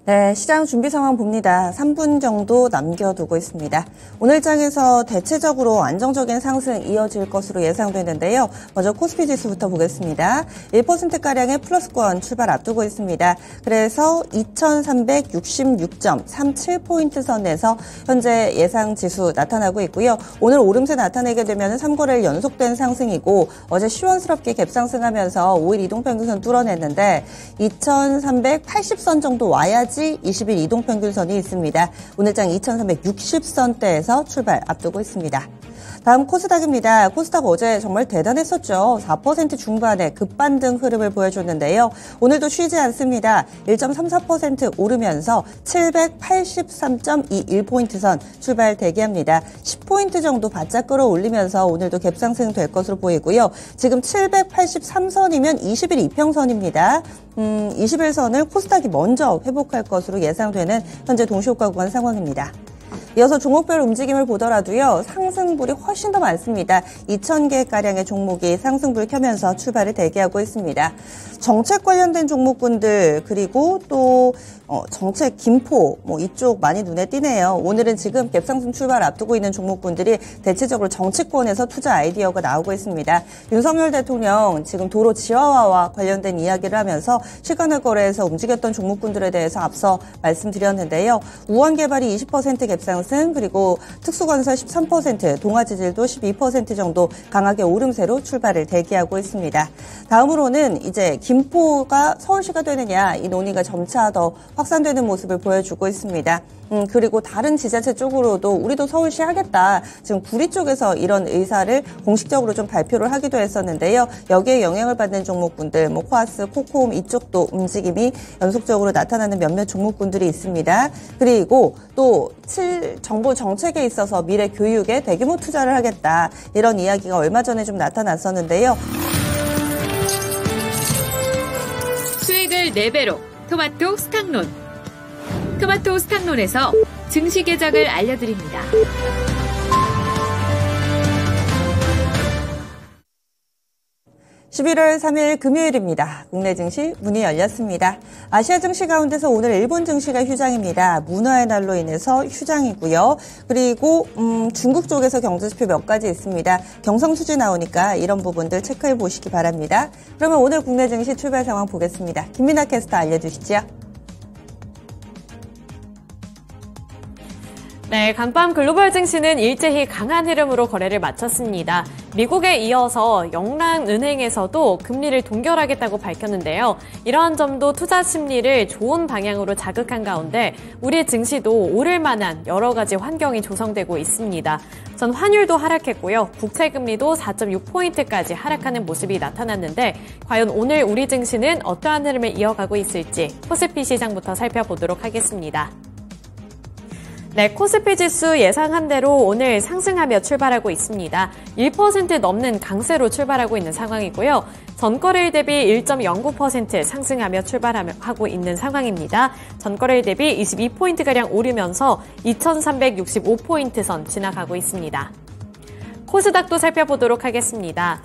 네, 시장 준비 상황 봅니다. 3분 정도 남겨두고 있습니다. 오늘 장에서 대체적으로 안정적인 상승 이어질 것으로 예상되는데요. 먼저 코스피 지수부터 보겠습니다. 1%가량의 플러스권 출발 앞두고 있습니다. 그래서 2366.37포인트 선에서 현재 예상 지수 나타나고 있고요. 오늘 오름세 나타내게 되면 3거래일 연속된 상승이고 어제 시원스럽게 갭상승하면서 5일 이동평균선 뚫어냈는데 2380선 정도 와야지 20일 이동평균선이 있습니다. 오늘장 2360선대에서 출발 앞두고 있습니다. 다음 코스닥입니다. 코스닥 어제 정말 대단했었죠. 4% 중반의 급반등 흐름을 보여줬는데요. 오늘도 쉬지 않습니다. 1.34% 오르면서 783.21포인트 선 출발 대기합니다. 10포인트 정도 바짝 끌어올리면서 오늘도 갭상승 될 것으로 보이고요. 지금 783선이면 20일 이평선입니다. 21선을 코스닥이 먼저 회복할 것으로 예상되는 현재 동시효과 구간 상황입니다. 이어서 종목별 움직임을 보더라도요. 상승불이 훨씬 더 많습니다. 2,000개가량의 종목이 상승불 켜면서 출발을 대기하고 있습니다. 정책 관련된 종목군들 그리고 또 정책 김포 이쪽 많이 눈에 띄네요. 오늘은 지금 갭상승 출발 앞두고 있는 종목군들이 대체적으로 정치권에서 투자 아이디어가 나오고 있습니다. 윤석열 대통령 지금 도로 지하화와 관련된 이야기를 하면서 시간을 거래해서 움직였던 종목군들에 대해서 앞서 말씀드렸는데요. 우원개발이 20% 갭상승 그리고 특수건설 13% 동아지질도 12% 정도 강하게 오름세로 출발을 대기하고 있습니다. 다음으로는 이제 김포가 서울시가 되느냐 이 논의가 점차 더 확산되는 모습을 보여주고 있습니다. 그리고 다른 지자체 쪽으로도 우리도 서울시 하겠다. 지금 구리 쪽에서 이런 의사를 공식적으로 좀 발표를 하기도 했었는데요. 여기에 영향을 받는 종목군들, 코아스, 코코움 이쪽도 움직임이 연속적으로 나타나는 몇몇 종목군들이 있습니다. 그리고 또 정부 정책에 있어서 미래 교육에 대규모 투자를 하겠다. 이런 이야기가 얼마 전에 좀 나타났었는데요. 수익을 4배로 토마토 스탁론. 토마토 스탁론에서 증시 계정을 알려드립니다. (11월 3일) 금요일입니다. 국내 증시 문이 열렸습니다. 아시아 증시 가운데서 오늘 일본 증시가 휴장입니다. 문화의 날로 인해서 휴장이고요. 그리고 중국 쪽에서 경제지표 몇 가지 있습니다. 경성수지 나오니까 이런 부분들 체크해 보시기 바랍니다. 그러면 오늘 국내 증시 출발 상황 보겠습니다. 김민아 캐스터 알려주시죠. 네, 간밤 글로벌 증시는 일제히 강한 흐름으로 거래를 마쳤습니다. 미국에 이어서 영란은행에서도 금리를 동결하겠다고 밝혔는데요. 이러한 점도 투자 심리를 좋은 방향으로 자극한 가운데 우리 증시도 오를 만한 여러 가지 환경이 조성되고 있습니다. 전 환율도 하락했고요. 국채금리도 4.6포인트까지 하락하는 모습이 나타났는데 과연 오늘 우리 증시는 어떠한 흐름을 이어가고 있을지 코스피 시장부터 살펴보도록 하겠습니다. 네, 코스피 지수 예상한 대로 오늘 상승하며 출발하고 있습니다. 1% 넘는 강세로 출발하고 있는 상황이고요. 전거래일 대비 1.09% 상승하며 출발하고 있는 상황입니다. 전거래일 대비 22포인트가량 오르면서 2365포인트 선 지나가고 있습니다. 코스닥도 살펴보도록 하겠습니다.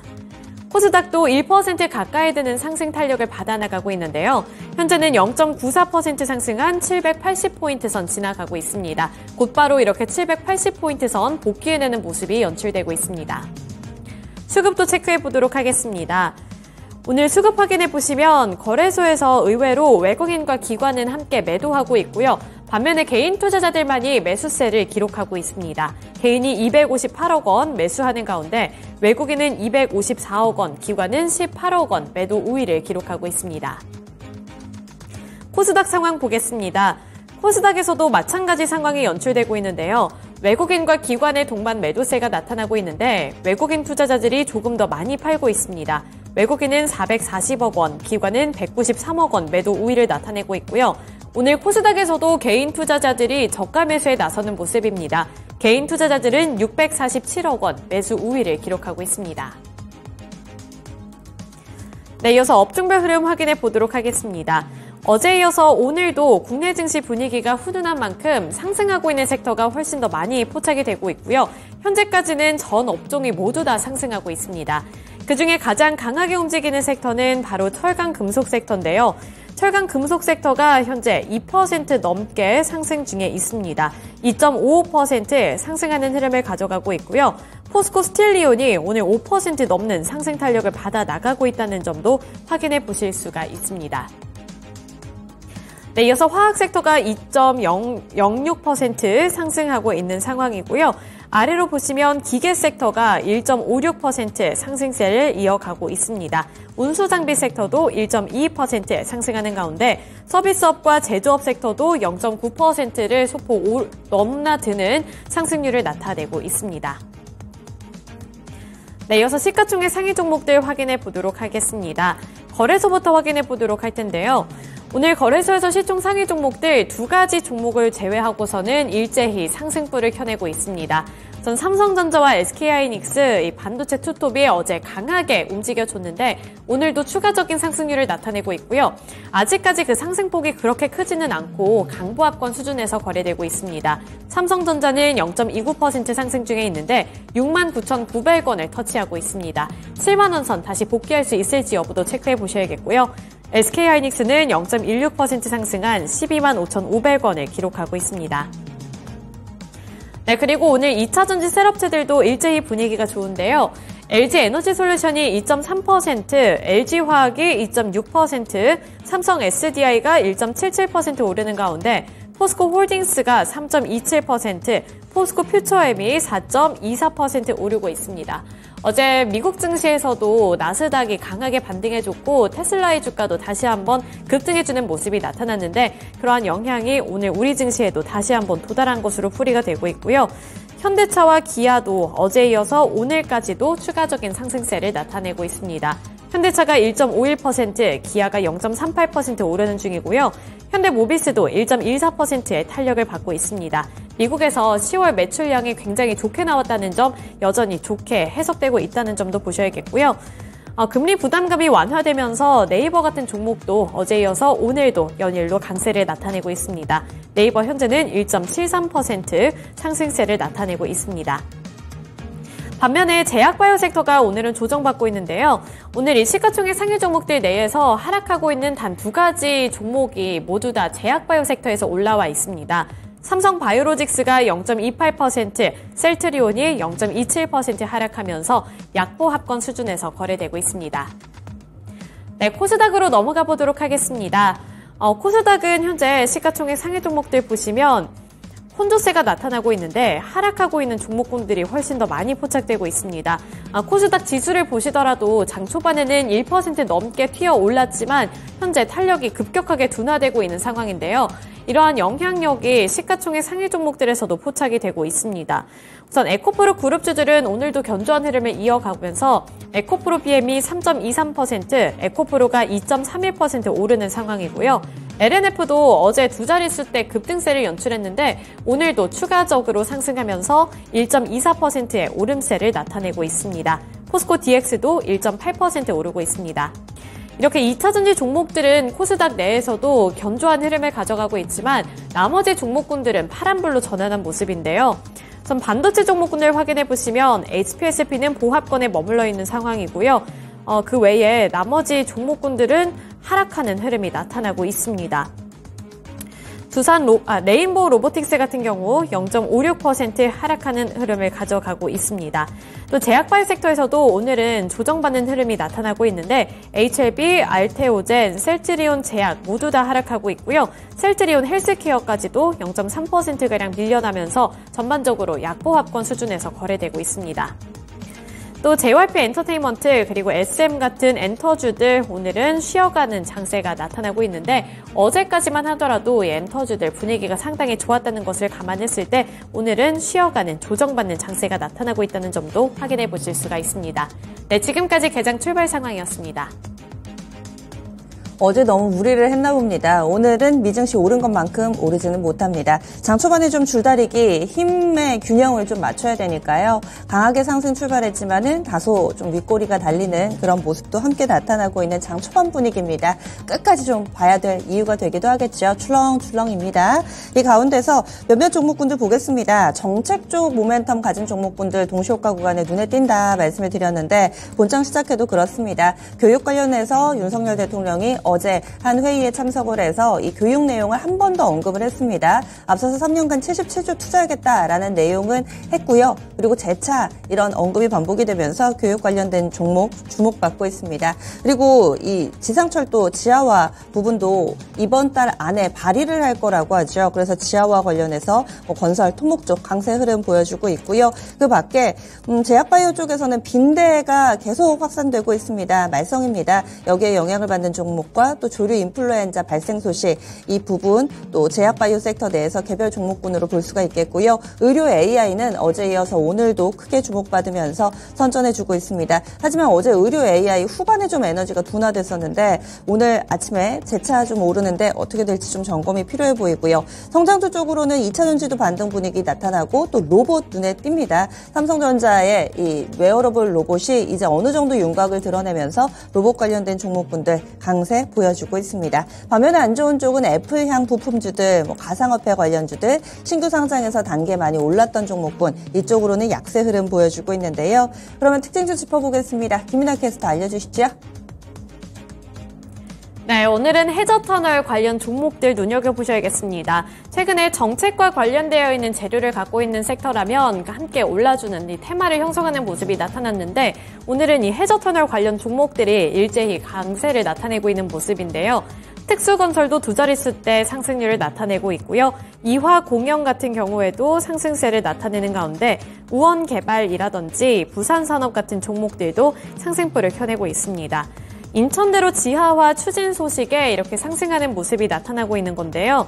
코스닥도 1% 가까이 드는 상승 탄력을 받아나가고 있는데요. 현재는 0.94% 상승한 780포인트 선 지나가고 있습니다. 곧바로 이렇게 780포인트 선 복귀해내는 모습이 연출되고 있습니다. 수급도 체크해보도록 하겠습니다. 오늘 수급 확인해보시면 거래소에서 의외로 외국인과 기관은 함께 매도하고 있고요. 반면에 개인 투자자들만이 매수세를 기록하고 있습니다. 개인이 258억 원 매수하는 가운데 외국인은 254억 원, 기관은 18억 원 매도 우위를 기록하고 있습니다. 코스닥 상황 보겠습니다. 코스닥에서도 마찬가지 상황이 연출되고 있는데요. 외국인과 기관의 동반 매도세가 나타나고 있는데 외국인 투자자들이 조금 더 많이 팔고 있습니다. 외국인은 440억 원, 기관은 193억 원 매도 우위를 나타내고 있고요. 오늘 코스닥에서도 개인 투자자들이 저가 매수에 나서는 모습입니다. 개인 투자자들은 647억 원 매수 우위를 기록하고 있습니다. 네, 이어서 업종별 흐름 확인해 보도록 하겠습니다. 어제에 이어서 오늘도 국내 증시 분위기가 훈훈한 만큼 상승하고 있는 섹터가 훨씬 더 많이 포착이 되고 있고요. 현재까지는 전 업종이 모두 다 상승하고 있습니다. 그중에 가장 강하게 움직이는 섹터는 바로 철강 금속 섹터인데요. 철강 금속 섹터가 현재 2% 넘게 상승 중에 있습니다. 2.55% 상승하는 흐름을 가져가고 있고요. 포스코 스틸리온이 오늘 5% 넘는 상승 탄력을 받아 나가고 있다는 점도 확인해 보실 수가 있습니다. 네, 이어서 화학 섹터가 2.06% 상승하고 있는 상황이고요. 아래로 보시면 기계 섹터가 1.56% 상승세를 이어가고 있습니다. 운수장비 섹터도 1.22% 상승하는 가운데 서비스업과 제조업 섹터도 0.9%를 소폭 넘나드는 상승률을 나타내고 있습니다. 네, 이어서 시가총액 상위 종목들 확인해 보도록 하겠습니다. 거래소부터 확인해 보도록 할 텐데요. 오늘 거래소에서 시총 상위 종목들 2가지 종목을 제외하고서는 일제히 상승폭을 켜내고 있습니다. 전 삼성전자와 SK하이닉스 이 반도체 투톱이 어제 강하게 움직여줬는데 오늘도 추가적인 상승률을 나타내고 있고요. 아직까지 그 상승폭이 그렇게 크지는 않고 강보합권 수준에서 거래되고 있습니다. 삼성전자는 0.29% 상승 중에 있는데 69,900원을 터치하고 있습니다. 7만 원 선 다시 복귀할 수 있을지 여부도 체크해 보셔야겠고요. SK하이닉스는 0.16% 상승한 125,500원을 기록하고 있습니다. 네, 그리고 오늘 2차전지 셋업체들도 일제히 분위기가 좋은데요. LG에너지솔루션이 2.3%, LG화학이 2.6%, 삼성 SDI가 1.77% 오르는 가운데 포스코 홀딩스가 3.27%, 포스코 퓨처엠이 4.24% 오르고 있습니다. 어제 미국 증시에서도 나스닥이 강하게 반등해줬고 테슬라의 주가도 다시 한번 급등해주는 모습이 나타났는데 그러한 영향이 오늘 우리 증시에도 다시 한번 도달한 것으로 풀이가 되고 있고요. 현대차와 기아도 어제 이어서 오늘까지도 추가적인 상승세를 나타내고 있습니다. 현대차가 1.51%, 기아가 0.38% 오르는 중이고요. 현대모비스도 1.14%의 탄력을 받고 있습니다. 미국에서 10월 매출량이 굉장히 좋게 나왔다는 점 여전히 좋게 해석되고 있다는 점도 보셔야겠고요. 금리 부담감이 완화되면서 네이버 같은 종목도 어제 이어서 오늘도 연일로 강세를 나타내고 있습니다. 네이버 현재는 1.73% 상승세를 나타내고 있습니다. 반면에 제약바이오 섹터가 오늘은 조정받고 있는데요. 오늘 이 시가총액 상위 종목들 내에서 하락하고 있는 단 2가지 종목이 모두 다 제약바이오 섹터에서 올라와 있습니다. 삼성바이오로직스가 0.28%, 셀트리온이 0.27% 하락하면서 약보합권 수준에서 거래되고 있습니다. 네, 코스닥으로 넘어가 보도록 하겠습니다. 코스닥은 현재 시가총액 상위 종목들 보시면 혼조세가 나타나고 있는데 하락하고 있는 종목군들이 훨씬 더 많이 포착되고 있습니다. 코스닥 지수를 보시더라도 장 초반에는 1% 넘게 튀어 올랐지만 현재 탄력이 급격하게 둔화되고 있는 상황인데요. 이러한 영향력이 시가총액 상위 종목들에서도 포착이 되고 있습니다. 우선 에코프로 그룹주들은 오늘도 견조한 흐름을 이어가면서 에코프로 BM이 3.23%, 에코프로가 2.31% 오르는 상황이고요. LNF도 어제 두 자릿수 때 급등세를 연출했는데 오늘도 추가적으로 상승하면서 1.24%의 오름세를 나타내고 있습니다. 포스코 DX도 1.8% 오르고 있습니다. 이렇게 2차전지 종목들은 코스닥 내에서도 견조한 흐름을 가져가고 있지만 나머지 종목군들은 파란불로 전환한 모습인데요. 우선 반도체 종목군을 확인해 보시면 HPSP는 보합권에 머물러 있는 상황이고요. 그 외에 나머지 종목군들은 하락하는 흐름이 나타나고 있습니다. 레인보우 로보틱스 같은 경우 0.56% 하락하는 흐름을 가져가고 있습니다. 또 제약바이오 섹터에서도 오늘은 조정받는 흐름이 나타나고 있는데 HLB, 알테오젠, 셀트리온 제약 모두 다 하락하고 있고요. 셀트리온 헬스케어까지도 0.3%가량 밀려나면서 전반적으로 약보합권 수준에서 거래되고 있습니다. 또 JYP 엔터테인먼트 그리고 SM 같은 엔터주들 오늘은 쉬어가는 장세가 나타나고 있는데 어제까지만 하더라도 이 엔터주들 분위기가 상당히 좋았다는 것을 감안했을 때 오늘은 쉬어가는 조정받는 장세가 나타나고 있다는 점도 확인해 보실 수가 있습니다. 네, 지금까지 개장 출발 상황이었습니다. 어제 너무 무리를 했나 봅니다. 오늘은 미증시 오른 것만큼 오르지는 못합니다. 장 초반에 좀 줄다리기, 힘의 균형을 좀 맞춰야 되니까요. 강하게 상승 출발했지만은 다소 좀 윗꼬리가 달리는 그런 모습도 함께 나타나고 있는 장 초반 분위기입니다. 끝까지 좀 봐야 될 이유가 되기도 하겠죠. 출렁출렁입니다. 이 가운데서 몇몇 종목군들 보겠습니다. 정책 쪽 모멘텀 가진 종목군들 동시효과 구간에 눈에 띈다 말씀을 드렸는데 본장 시작해도 그렇습니다. 교육 관련해서 윤석열 대통령이 어제 한 회의에 참석을 해서 이 교육 내용을 한 번 더 언급을 했습니다. 앞서서 3년간 77조 투자하겠다라는 내용은 했고요. 그리고 재차 이런 언급이 반복이 되면서 교육 관련된 종목 주목받고 있습니다. 그리고 이 지상철도 지하화 부분도 이번 달 안에 발의를 할 거라고 하죠. 그래서 지하화 관련해서 건설, 토목 쪽 강세 흐름 보여주고 있고요. 그 밖에 제약바이오 쪽에서는 빈대가 계속 확산되고 있습니다. 말썽입니다. 여기에 영향을 받는 종목과 또 조류 인플루엔자 발생 소식 이 부분 또 제약바이오 섹터 내에서 개별 종목군으로 볼 수가 있겠고요. 의료 AI는 어제 이어서 오늘도 크게 주목받으면서 선전해주고 있습니다. 하지만 어제 의료 AI 후반에 좀 에너지가 둔화됐었는데 오늘 아침에 재차 좀 오르는데 어떻게 될지 좀 점검이 필요해 보이고요. 성장주 쪽으로는 2차전지도 반등 분위기 나타나고 또 로봇 눈에 띕니다. 삼성전자의 이 웨어러블 로봇이 이제 어느 정도 윤곽을 드러내면서 로봇 관련된 종목군들 강세 보여주고 있습니다. 반면에 안 좋은 쪽은 애플향 부품주들, 가상화폐 관련주들, 신규 상장에서 단계 많이 올랐던 종목군 이쪽으로는 약세 흐름 보여주고 있는데요. 그러면 특징주 짚어보겠습니다. 김민아 캐스터 알려주시죠. 네, 오늘은 해저터널 관련 종목들 눈여겨보셔야겠습니다. 최근에 정책과 관련되어 있는 재료를 갖고 있는 섹터라면 함께 올라주는 이 테마를 형성하는 모습이 나타났는데 오늘은 이 해저터널 관련 종목들이 일제히 강세를 나타내고 있는 모습인데요. 특수건설도 두 자릿수대 상승률을 나타내고 있고요. 이화공영 같은 경우에도 상승세를 나타내는 가운데 우원개발이라든지 부산산업 같은 종목들도 상승폭을 켜내고 있습니다. 인천대로 지하화 추진 소식에 이렇게 상승하는 모습이 나타나고 있는 건데요.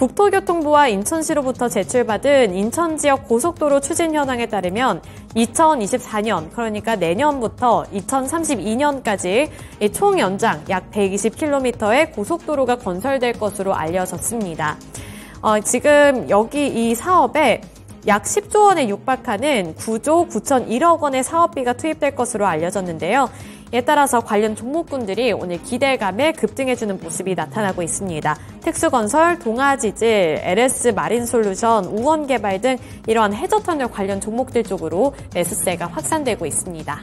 국토교통부와 인천시로부터 제출받은 인천 지역 고속도로 추진 현황에 따르면 2024년, 그러니까 내년부터 2032년까지 총 연장 약 120km의 고속도로가 건설될 것으로 알려졌습니다. 지금 여기 이 사업에 약 10조 원에 육박하는 9조 9,001억 원의 사업비가 투입될 것으로 알려졌는데요. 이에 따라서 관련 종목군들이 오늘 기대감에 급등해주는 모습이 나타나고 있습니다. 특수건설, 동아지질, LS마린솔루션, 우원개발 등 이러한 해저터널 관련 종목들 쪽으로 매수세가 확산되고 있습니다.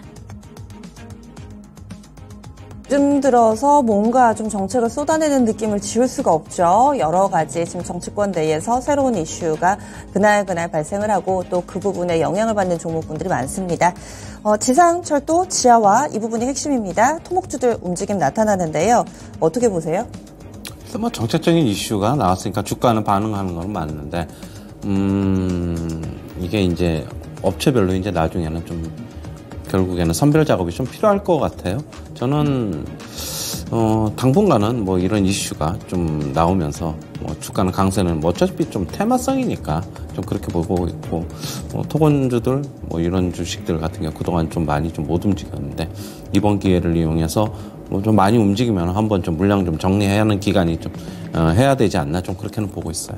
요즘 들어서 뭔가 좀 정책을 쏟아내는 느낌을 지울 수가 없죠. 여러 가지 지금 정치권 내에서 새로운 이슈가 그날 발생을 하고 또 그 부분에 영향을 받는 종목군들이 많습니다. 지상철도, 지하화 이 부분이 핵심입니다. 토목주들 움직임 나타나는데요. 어떻게 보세요? 뭐 정책적인 이슈가 나왔으니까 주가는 반응하는 건 맞는데 이게 이제 업체별로 이제 나중에는 좀 결국에는 선별 작업이 좀 필요할 것 같아요. 저는 당분간은 뭐 이런 이슈가 좀 나오면서 뭐 주가는 강세는 뭐 어차피 좀 테마성이니까 좀 그렇게 보고 있고 토건주들 뭐 이런 주식들 같은 경우 그동안 좀 많이 좀 못 움직였는데 이번 기회를 이용해서 뭐 좀 많이 움직이면 한번 좀 물량 좀 정리해야 하는 기간이 좀 해야 되지 않나 좀 그렇게는 보고 있어요.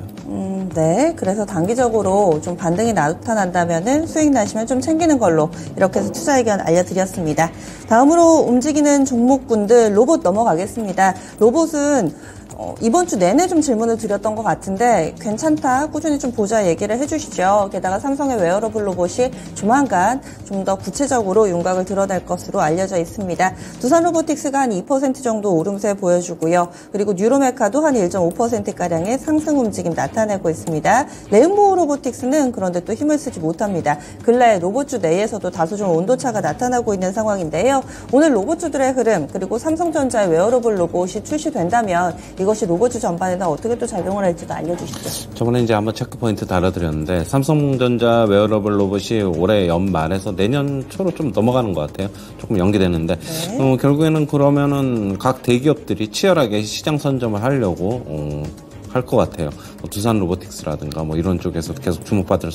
네. 그래서 단기적으로 좀 반등이 나타난다면은 수익 나시면 좀 챙기는 걸로 이렇게 해서 투자 의견 알려드렸습니다. 다음으로 움직이는 종목군들 로봇 넘어가겠습니다. 로봇은 이번 주 내내 좀 질문을 드렸던 것 같은데 괜찮다, 꾸준히 좀 보자 얘기를 해주시죠. 게다가 삼성의 웨어러블 로봇이 조만간 좀 더 구체적으로 윤곽을 드러낼 것으로 알려져 있습니다. 두산로보틱스가 한 2% 정도 오름세 보여주고요. 그리고 뉴로메카도 한 1.5%가량의 상승 움직임 나타내고 있습니다. 레인보우 로보틱스는 그런데 또 힘을 쓰지 못합니다. 근래 로봇주 내에서도 다소 좀 온도차가 나타나고 있는 상황인데요. 오늘 로봇주들의 흐름 그리고 삼성전자의 웨어러블 로봇이 출시된다면 이것이 로봇주 전반에는 어떻게 또 작용을 할지도 알려주시죠. 저번에 이제 한번 체크포인트 다뤄드렸는데 삼성전자 웨어러블 로봇이 올해 연말에서 내년 초로 좀 넘어가는 것 같아요. 조금 연기되는데 네. 결국에는 그러면은 각 대기업들이 치열하게 시장 선점을 하려고 할 것 같아요. 두산 로보틱스라든가 뭐 이런 쪽에서 계속 주목받을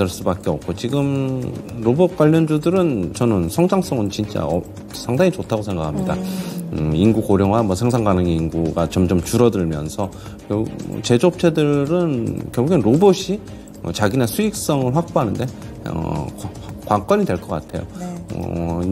수밖에 없고 지금 로봇 관련주들은 저는 성장성은 진짜 상당히 좋다고 생각합니다. 인구 고령화, 뭐 생산 가능 인구가 점점 줄어들면서 제조업체들은 결국엔 로봇이 자기네 수익성을 확보하는데 관건이 될 것 같아요. 네.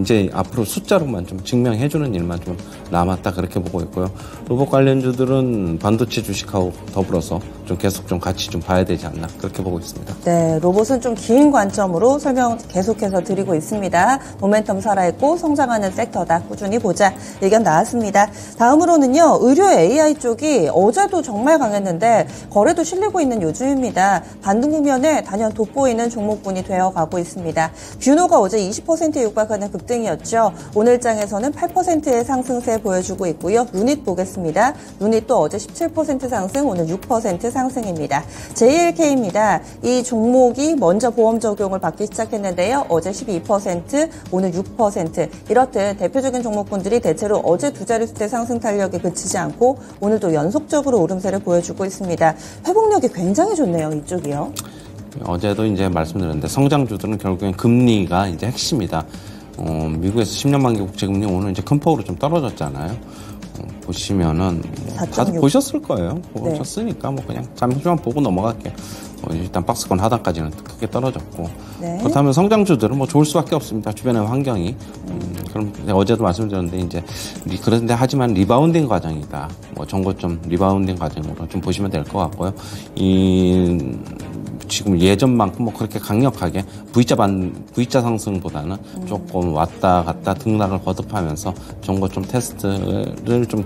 이제 앞으로 숫자로만 좀 증명해주는 일만 좀 남았다 그렇게 보고 있고요. 로봇 관련주들은 반도체 주식하고 더불어서 좀 계속 좀 같이 좀 봐야 되지 않나 그렇게 보고 있습니다. 네, 로봇은 좀 긴 관점으로 설명 계속해서 드리고 있습니다. 모멘텀 살아있고 성장하는 섹터다. 꾸준히 보자. 의견 나왔습니다. 다음으로는요, 의료 AI 쪽이 어제도 정말 강했는데 거래도 실리고 있는 요즘입니다. 반등 국면에 단연 돋보이는 종목군이 되어가고 있습니다. 뷰노가 어제 20%에 육박하는 급등이었죠. 오늘 장에서는 8%의 상승세 보여주고 있고요. 루닛 보겠습니다. 루닛도 어제 17% 상승, 오늘 6% 상승입니다. JLK입니다. 이 종목이 먼저 보험 적용을 받기 시작했는데요. 어제 12%, 오늘 6%. 이렇듯 대표적인 종목군들이 대체로 어제 두 자릿수대 상승 탄력에 그치지 않고 오늘도 연속적으로 오름세를 보여주고 있습니다. 회복력이 굉장히 좋네요, 이쪽이요. 어제도 이제 말씀드렸는데 성장주들은 결국엔 금리가 이제 핵심이다. 미국에서 10년 만기 국채금리 오늘 이제 큰 폭으로 좀 떨어졌잖아요. 보시면은 다들 보셨을 거예요. 보셨으니까 뭐 그냥 잠시만 보고 넘어갈게요. 일단 박스권 하단까지는 크게 떨어졌고 네. 그렇다면 성장주들은 뭐 좋을 수밖에 없습니다. 주변의 환경이 그럼 어제도 말씀드렸는데 이제 그런데 하지만 리바운딩 과정이다. 뭐 전고점 리바운딩 과정으로 좀 보시면 될 것 같고요. 지금 예전만큼 뭐 그렇게 강력하게 V자 상승보다는 조금 왔다 갔다 등락을 거듭하면서 전고점 테스트를 좀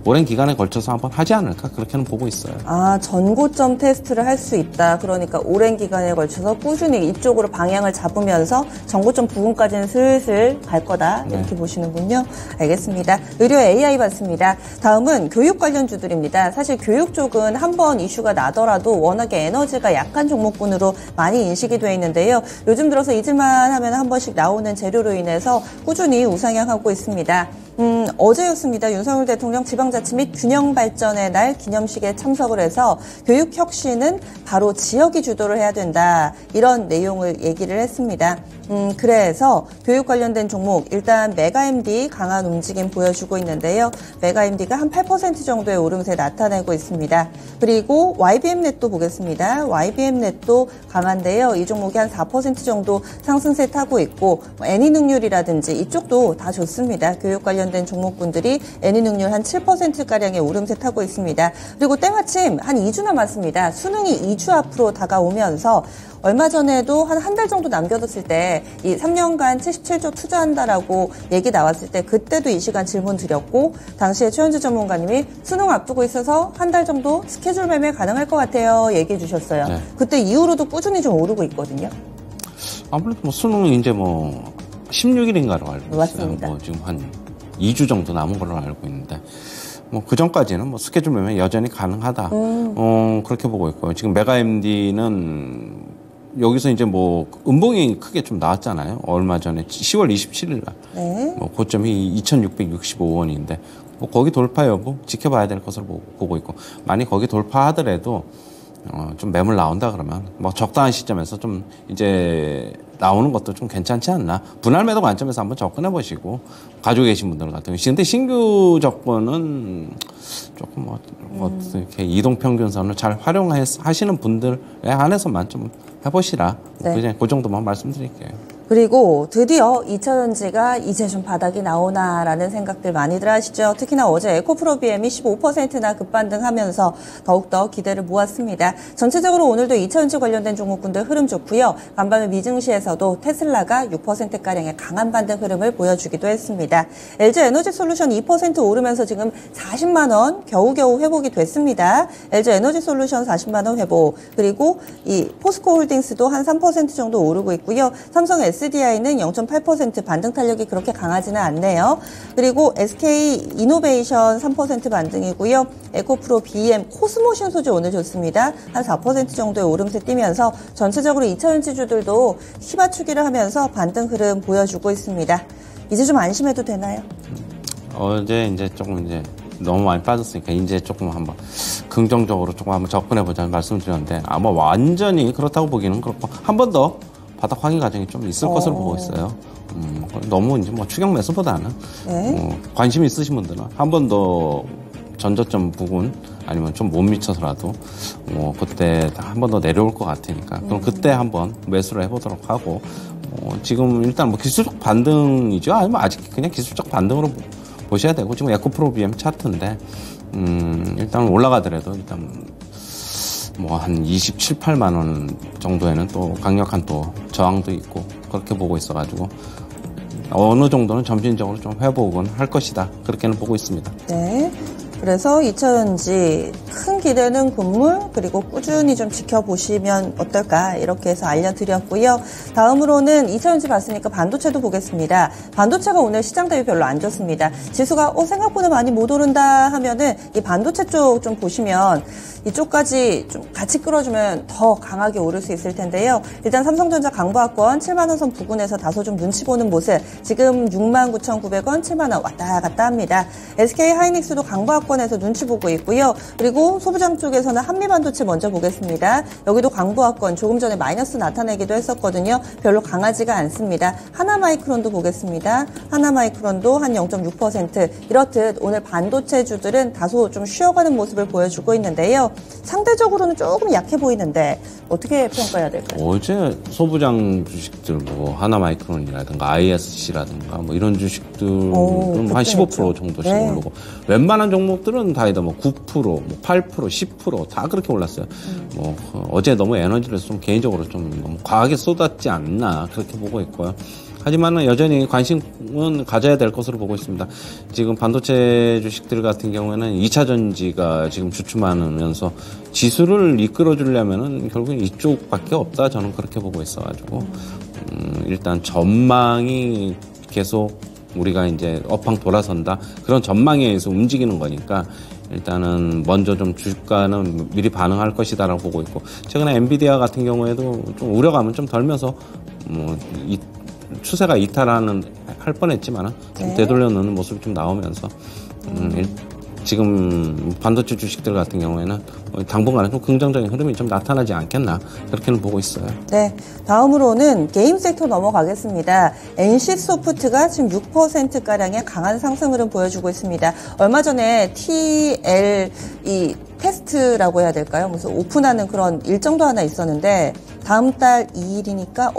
오랜 기간에 걸쳐서 한번 하지 않을까 그렇게는 보고 있어요. 아, 전고점 테스트를 할 수 있다. 그러니까 오랜 기간에 걸쳐서 꾸준히 이쪽으로 방향을 잡으면서 전고점 부분까지는 슬슬 갈 거다. 이렇게 네. 보시는군요. 알겠습니다. 의료 AI 봤습니다. 다음은 교육 관련주들입니다. 사실 교육 쪽은 한번 이슈가 나더라도 워낙에 에너지가 약한 종목군으로 많이 인식이 되어 있는데요. 요즘 들어서 잊을만 하면 한 번씩 나오는 재료로 인해서 꾸준히 우상향하고 있습니다. 어제였습니다. 윤석열 대통령 지방자치 및 균형발전의 날 기념식에 참석을 해서 교육혁신은 바로 지역이 주도를 해야 된다. 이런 내용을 얘기를 했습니다. 그래서 교육 관련된 종목 일단 메가MD 강한 움직임 보여주고 있는데요. 메가MD가 한 8% 정도의 오름세 나타내고 있습니다. 그리고 YBM넷도 보겠습니다. YBM넷도 강한데요. 이 종목이 한 4% 정도 상승세 타고 있고 애니능률이라든지 이쪽도 다 좋습니다. 교육 관련된 종목군들이 애니능률 한 7%가량의 오름세 타고 있습니다. 그리고 때마침 한 2주 남았습니다. 수능이 2주 앞으로 다가오면서 얼마 전에도 한 달 정도 남겨뒀을 때 이 3년간 77조 투자한다라고 얘기 나왔을 때 그때도 이 시간 질문 드렸고 당시에 최현주 전문가님이 수능 앞두고 있어서 한 달 정도 스케줄 매매 가능할 것 같아요 얘기해 주셨어요. 네. 그때 이후로도 꾸준히 좀 오르고 있거든요. 아무래도 뭐 수능은 이제 뭐 16일인가로 알고 있어요. 맞습니다. 뭐 지금 한 2주 정도 남은 걸로 알고 있는데 뭐 그 전까지는 뭐 스케줄 매매 여전히 가능하다. 그렇게 보고 있고요. 지금 메가MD는 여기서 이제 뭐 음봉이 크게 좀 나왔잖아요. 얼마 전에 10월 27일 날. 네. 뭐 고점이 2,665원인데 뭐 거기 돌파 여부 지켜봐야 될 것으로 보고 있고 만약 거기 돌파하더라도 좀 매물 나온다 그러면 뭐 적당한 시점에서 좀 이제 나오는 것도 좀 괜찮지 않나. 분할 매도 관점에서 한번 접근해 보시고 가지고 계신 분들 같은 경우. 근데 신규 접근은 조금 이렇게 이동 평균선을 잘 활용하시는 분들에 한해서만 좀 해보시라. 네. 그냥 그 정도만 말씀드릴게요. 그리고 드디어 2차전지가 이제 좀 바닥이 나오나라는 생각들 많이들 하시죠. 특히나 어제 에코프로비엠이 15%나 급반등하면서 더욱더 기대를 모았습니다. 전체적으로 오늘도 2차전지 관련된 종목군들 흐름 좋고요. 간밤에 미증시에서도 테슬라가 6%가량의 강한 반등 흐름을 보여주기도 했습니다. LG에너지솔루션 2% 오르면서 지금 40만 원 겨우겨우 회복이 됐습니다. LG에너지솔루션 40만 원 회복. 그리고 이 포스코홀딩스도 한 3% 정도 오르고 있고요. 삼성 SDI는 0.8% 반등 탄력이 그렇게 강하지는 않네요. 그리고 SK이노베이션 3% 반등이고요. 에코프로 BM, 코스모신소재 오늘 좋습니다. 한 4% 정도의 오름세 띄면서 전체적으로 2차전지주들도 휘맞추기를 하면서 반등 흐름 보여주고 있습니다. 이제 좀 안심해도 되나요? 어제 이제 조금 이제 너무 많이 빠졌으니까 이제 조금 한번 긍정적으로 조금 한번 접근해보자는 말씀드렸는데 아마 완전히 그렇다고 보기는 그렇고 한 번 더 바닥 확인 과정이 좀 있을 것으로 보고 있어요. 너무 이제 뭐 추격 매수보다는 네. 관심 있으신 분들은 한 번 더 전저점 부근 아니면 좀 못 미쳐서라도 그때 한 번 더 내려올 것 같으니까 그럼 그때 한번 매수를 해보도록 하고 지금 일단 뭐 기술적 반등이죠. 아니면 아직 그냥 기술적 반등으로 보셔야 되고 지금 에코프로 BM 차트인데 일단 올라가더라도 일단 뭐 한 27, 8만 원 정도에는 또 강력한 또 저항도 있고 그렇게 보고 있어가지고 어느 정도는 점진적으로 좀 회복은 할 것이다. 그렇게는 보고 있습니다. 네. 그래서 2차전지 큰 기대는 금물 그리고 꾸준히 좀 지켜보시면 어떨까 이렇게 해서 알려드렸고요. 다음으로는 2차전지 봤으니까 반도체도 보겠습니다. 반도체가 오늘 시장 대비 별로 안 좋습니다. 지수가 생각보다 많이 못 오른다 하면은 이 반도체 쪽 좀 보시면 이쪽까지 좀 같이 끌어주면 더 강하게 오를 수 있을 텐데요. 일단 삼성전자 강보합권 7만 원 선 부근에서 다소 좀 눈치 보는 모습. 지금 69,900원, 7만 원 왔다 갔다 합니다. SK 하이닉스도 강보합권에서 눈치 보고 있고요. 그리고 소부장 쪽에서는 한미반도체 먼저 보겠습니다. 여기도 강보합권 조금 전에 마이너스 나타내기도 했었거든요. 별로 강하지가 않습니다. 하나마이크론도 보겠습니다. 하나마이크론도 한 0.6%. 이렇듯 오늘 반도체주들은 다소 좀 쉬어가는 모습을 보여주고 있는데요. 상대적으로는 조금 약해 보이는데 어떻게 평가해야 될까요? 어제 소부장 주식들 뭐 하나마이크론이라든가 ISC라든가 뭐 이런 주식들은 한 15% 정도씩 네. 오르고 웬만한 종목들은 다이다 뭐 9%, 뭐 8%, 10% 다 그렇게 올랐어요. 뭐 어제 너무 에너지를 좀 개인적으로 좀 너무 과하게 쏟았지 않나 그렇게 보고 있고요. 하지만 여전히 관심은 가져야 될 것으로 보고 있습니다. 지금 반도체 주식들 같은 경우에는 2차 전지가 지금 주춤하면서 지수를 이끌어주려면은 결국엔 이쪽밖에 없다. 저는 그렇게 보고 있어가지고 일단 전망이 계속 우리가 이제 업황 돌아선다 그런 전망에 의해서 움직이는 거니까 일단은 먼저 좀 주가는 미리 반응할 것이다라고 보고 있고 최근에 엔비디아 같은 경우에도 좀 우려감은 좀 덜면서 뭐 추세가 이탈하는 할 뻔했지만 좀 되돌려 놓는 모습이 좀 나오면서 지금 반도체 주식들 같은 경우에는 당분간은 좀 긍정적인 흐름이 좀 나타나지 않겠나 그렇게는 보고 있어요. 네, 다음으로는 게임 섹터 넘어가겠습니다. NC소프트가 지금 6%가량의 강한 상승 흐름 보여주고 있습니다. 얼마 전에 TL 이 테스트라고 해야 될까요? 무슨 오픈하는 그런 일정도 하나 있었는데 다음 달 2일이니까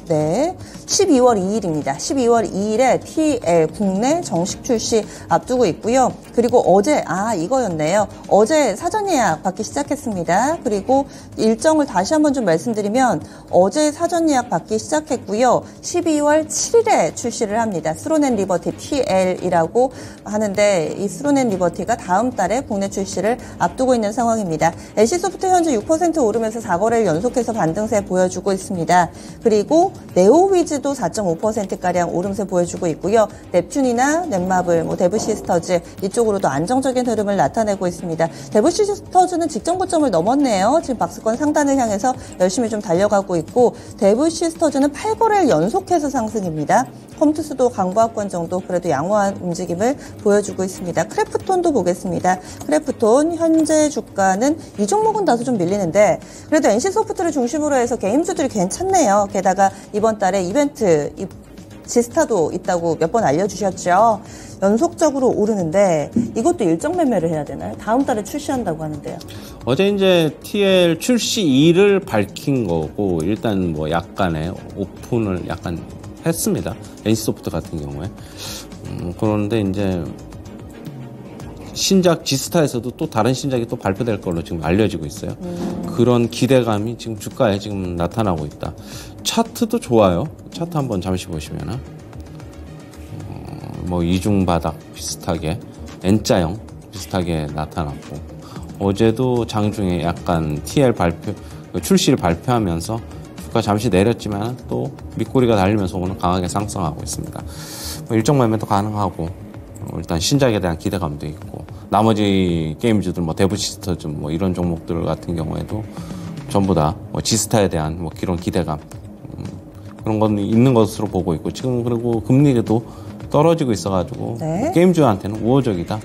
네, 12월 2일입니다. 12월 2일에 TL 국내 정식 출시 앞두고 있고요. 그리고 어제 이거였네요. 어제 사전 예약 받기 시작했습니다. 그리고 일정을 다시 한번 좀 말씀드리면 어제 사전 예약 받기 시작했고요. 12월 7일에 출시를 합니다. 스론앤 리버티 TL이라고 하는데 이 스론앤 리버티가 다음 달에 국내 출시를 앞두고 있는 상황입니다. NC소프트 현재 6% 오르면서 4거래를 연속해서 반등세 보여주고 있습니다. 그리고 네오위즈도 4.5%가량 오름세 보여주고 있고요. 넵튠이나 넷마블, 데브시스터즈 이쪽으로도 안정적인 흐름을 나타내고 있습니다. 데브시스터즈는 직전 고점을 넘었네요. 지금 박스권 상단을 향해서 열심히 좀 달려가고 있고 데브시스터즈는 8거래를 연속해서 상승입니다. 컴투스도 강보합권 정도 그래도 양호한 움직임을 보여주고 있습니다. 크래프톤도 보겠습니다. 크래프톤 현재 주가는 이 종목은 다소 좀 밀리는데 그래도 NC소프트를 중심으로 해서 게임주들이 괜찮네요. 게다가 이번 달에 이벤트 지스타도 있다고 몇 번 알려주셨죠. 연속적으로 오르는데 이것도 일정 매매를 해야 되나요? 다음 달에 출시한다고 하는데요. 어제 이제 TL 출시일을 밝힌 거고 일단 뭐 약간의 오픈을 약간 했습니다. NC소프트 같은 경우에. 그런데 이제 신작 지스타에서도 또 다른 신작이 또 발표될 걸로 지금 알려지고 있어요. 그런 기대감이 지금 주가에 지금 나타나고 있다. 차트도 좋아요. 차트 한번 잠시 보시면은 뭐 이중바닥 비슷하게 N자형 비슷하게 나타났고 어제도 장중에 약간 TL 출시를 발표하면서 주가 잠시 내렸지만 또 밑꼬리가 달리면서 오늘 강하게 상승하고 있습니다. 뭐 일정 매매도 가능하고 일단 신작에 대한 기대감도 있고 나머지 게임주들 뭐 데브시스터즈 뭐 이런 종목들 같은 경우에도 전부 다 뭐 지스타에 대한 뭐 그런 기대감 그런 건 있는 것으로 보고 있고 지금 그리고 금리도 떨어지고 있어가지고 네. 게임주한테는 우호적이다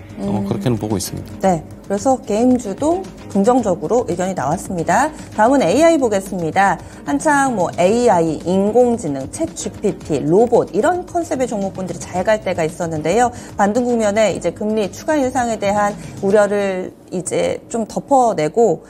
그렇게는 보고 있습니다. 네, 그래서 게임주도 긍정적으로 의견이 나왔습니다. 다음은 AI 보겠습니다. 한창 뭐 AI, 인공지능, 챗 GPT, 로봇 이런 컨셉의 종목군들이 잘 갈 때가 있었는데요. 반등 국면에 이제 금리 추가 인상에 대한 우려를 이제 좀 덜어내고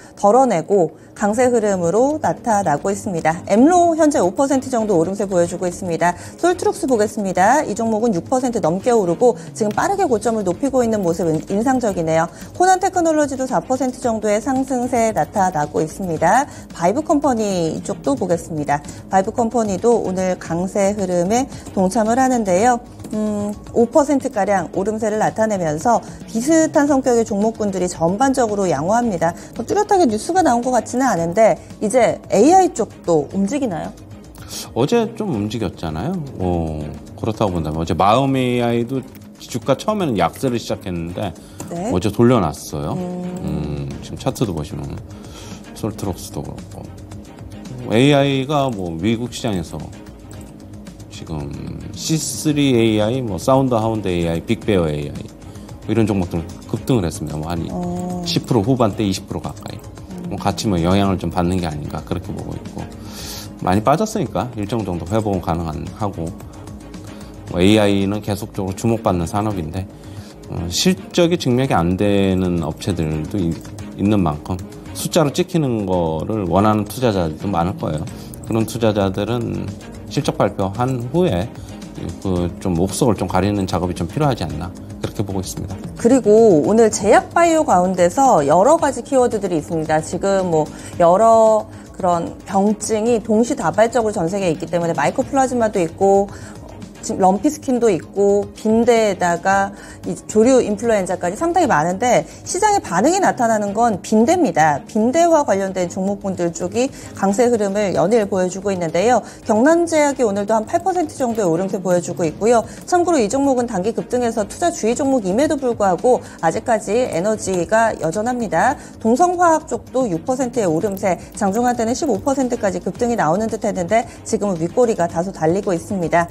강세 흐름으로 나타나고 있습니다. 엠로 현재 5% 정도 오름세 보여주고 있습니다. 솔트룩스 보겠습니다. 이 종목은 6% 넘게 오르고 지금 빠르게 고점을 높이고 있는 모습은 인상적이네요. 코난텍 테크놀로지도 4% 정도의 상승세 나타나고 있습니다. 바이브 컴퍼니 이쪽도 보겠습니다. 바이브 컴퍼니도 오늘 강세 흐름에 동참을 하는데요. 5%가량 오름세를 나타내면서 비슷한 성격의 종목군들이 전반적으로 양호합니다. 뚜렷하게 뉴스가 나온 것 같지는 않은데 이제 AI 쪽도 움직이나요? 어제 좀 움직였잖아요. 그렇다고 본다면 어제 마음 AI도 주가 처음에는 약세를 시작했는데 네. 어제 돌려놨어요. 지금 차트도 보시면 솔트록스도 그렇고 AI가 뭐 미국 시장에서 지금 C3 AI, 뭐 사운드 하운드 AI, 빅베어 AI 이런 종목들 급등을 했습니다. 뭐 한 10% 후반대 20% 가까이. 뭐 같이 뭐 영향을 좀 받는 게 아닌가 그렇게 보고 있고 많이 빠졌으니까 일정 정도 회복은 가능하고 뭐 AI는 계속적으로 주목받는 산업인데 실적이 증명이 안 되는 업체들도 있는 만큼 숫자로 찍히는 거를 원하는 투자자들도 많을 거예요. 그런 투자자들은 실적 발표한 후에 그 좀 옥석을 좀 가리는 작업이 좀 필요하지 않나 그렇게 보고 있습니다. 그리고 오늘 제약바이오 가운데서 여러 가지 키워드들이 있습니다. 지금 뭐 여러 그런 병증이 동시다발적으로 전 세계에 있기 때문에 마이코플라즈마도 있고 지금 럼피스킨도 있고 빈대에다가 이 조류 인플루엔자까지 상당히 많은데 시장의 반응이 나타나는 건 빈대입니다. 빈대와 관련된 종목군들 쪽이 강세 흐름을 연일 보여주고 있는데요. 경남제약이 오늘도 한 8% 정도의 오름세 보여주고 있고요. 참고로 이 종목은 단기 급등해서 투자 주의 종목임에도 불구하고 아직까지 에너지가 여전합니다. 동성화학 쪽도 6%의 오름세, 장중한 때는 15%까지 급등이 나오는 듯 했는데 지금은 윗꼬리가 다소 달리고 있습니다.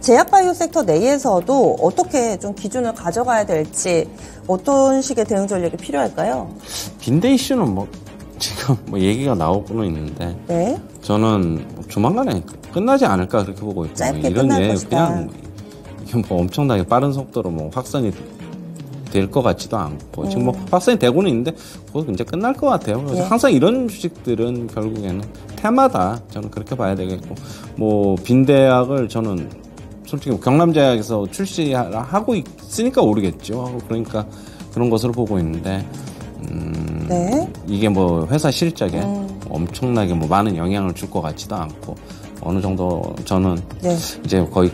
제약바이오 섹터 내에서도 어떻게 좀 기준을 가져가야 될지 어떤 식의 대응 전략이 필요할까요? 빈대 이슈는 뭐 지금 뭐 얘기가 나오고는 있는데 네. 저는 조만간에 끝나지 않을까 그렇게 보고 있고 짧게 이런 끝날 게 것이다. 그냥 이게 뭐 엄청나게 빠른 속도로 뭐 확산이 될 것 같지도 않고 지금 뭐 확산이 되고는 있는데 그거 이제 끝날 것 같아요. 그래서 예. 항상 이런 주식들은 결국에는 테마다 저는 그렇게 봐야 되겠고 뭐 빈대약을 저는 솔직히 경남제약에서 출시하고 있으니까 오르겠죠. 그러니까 그런 것으로 보고 있는데 네. 이게 뭐 회사 실적에 엄청나게 뭐 많은 영향을 줄 것 같지도 않고 어느 정도 저는 네. 이제 거의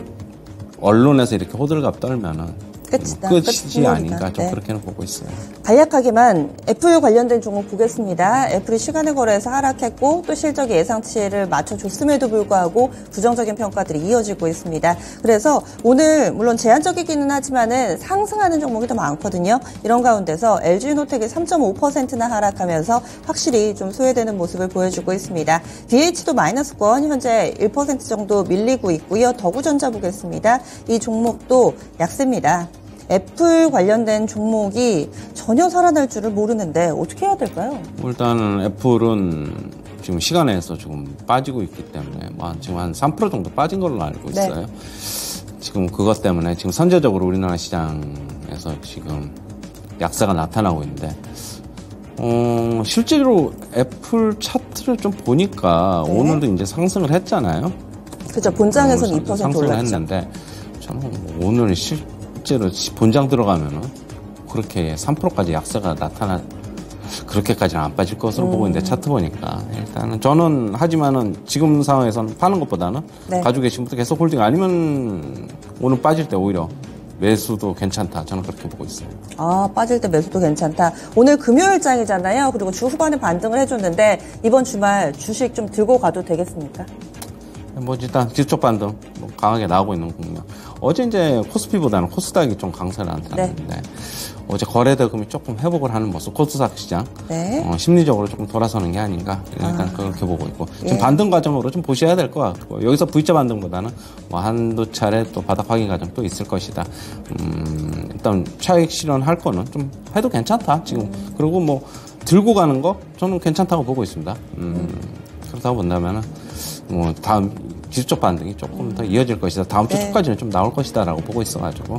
언론에서 이렇게 호들갑 떨면은 끝이다. 끝이지 아닌가 좀 네. 그렇게는 보고 있어요. 간략하게만 애플 관련된 종목 보겠습니다. 애플이 시간의 거래에서 하락했고 또 실적의 예상치를 맞춰줬음에도 불구하고 부정적인 평가들이 이어지고 있습니다. 그래서 오늘 물론 제한적이기는 하지만은 상승하는 종목이 더 많거든요. 이런 가운데서 LG노텍이 3.5%나 하락하면서 확실히 좀 소외되는 모습을 보여주고 있습니다. DH도 마이너스권 현재 1% 정도 밀리고 있고요. 더구전자 보겠습니다. 이 종목도 약세입니다. 애플 관련된 종목이 전혀 살아날 줄을 모르는데 어떻게 해야 될까요? 일단은 애플은 지금 시간에서 지금 빠지고 있기 때문에 뭐 지금 한 3% 정도 빠진 걸로 알고 있어요. 네. 지금 그것 때문에 지금 선제적으로 우리나라 시장에서 지금 약세가 나타나고 있는데 실제로 애플 차트를 좀 보니까 네. 오늘도 이제 상승을 했잖아요. 그죠. 본장에서는 2% 상승을 올랐죠. 했는데 저는 오늘 실제로 본장 들어가면은 그렇게 3%까지 약세가 그렇게까지는 안 빠질 것으로 보고 있는데 차트 보니까 일단은 저는 하지만은 지금 상황에서는 파는 것보다는 네. 가지고 계신 분들 계속 홀딩 아니면 오늘 빠질 때 오히려 매수도 괜찮다. 저는 그렇게 보고 있어요. 아, 빠질 때 매수도 괜찮다. 오늘 금요일장이잖아요. 그리고 주 후반에 반등을 해줬는데 이번 주말 주식 좀 들고 가도 되겠습니까? 뭐 일단 지속 반등 뭐 강하게 나오고 있는 국면. 어제 이제 코스피보다는 코스닥이 좀 강세를 나타났는데 어제 거래 대금이 조금 회복을 하는 모습 코스닥 시장 네. 심리적으로 조금 돌아서는 게 아닌가 일단 그렇게 보고 있고 지금 예. 반등 과정으로 좀 보셔야 될 것 같고 여기서 V자 반등보다는 뭐 한두 차례 또 바닥 확인 과정 또 있을 것이다. 일단 차익 실현할 거는 좀 해도 괜찮다 지금. 그리고 뭐 들고 가는 거 저는 괜찮다고 보고 있습니다. 그렇다고 본다면은 뭐 다음 지수적 반등이 조금 더 이어질 것이다. 다음 주 네. 초까지는 좀 나올 것이다라고 보고 있어가지고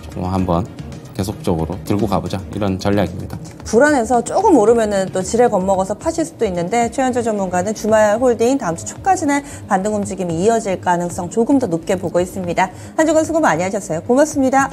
조금 한번 계속적으로 들고 가보자 이런 전략입니다. 불안해서 조금 오르면은 또 지레 겁먹어서 파실 수도 있는데 최현주 전문가는 주말 홀딩 다음 주 초까지는 반등 움직임이 이어질 가능성 조금 더 높게 보고 있습니다. 한 주간 수고 많이 하셨어요. 고맙습니다.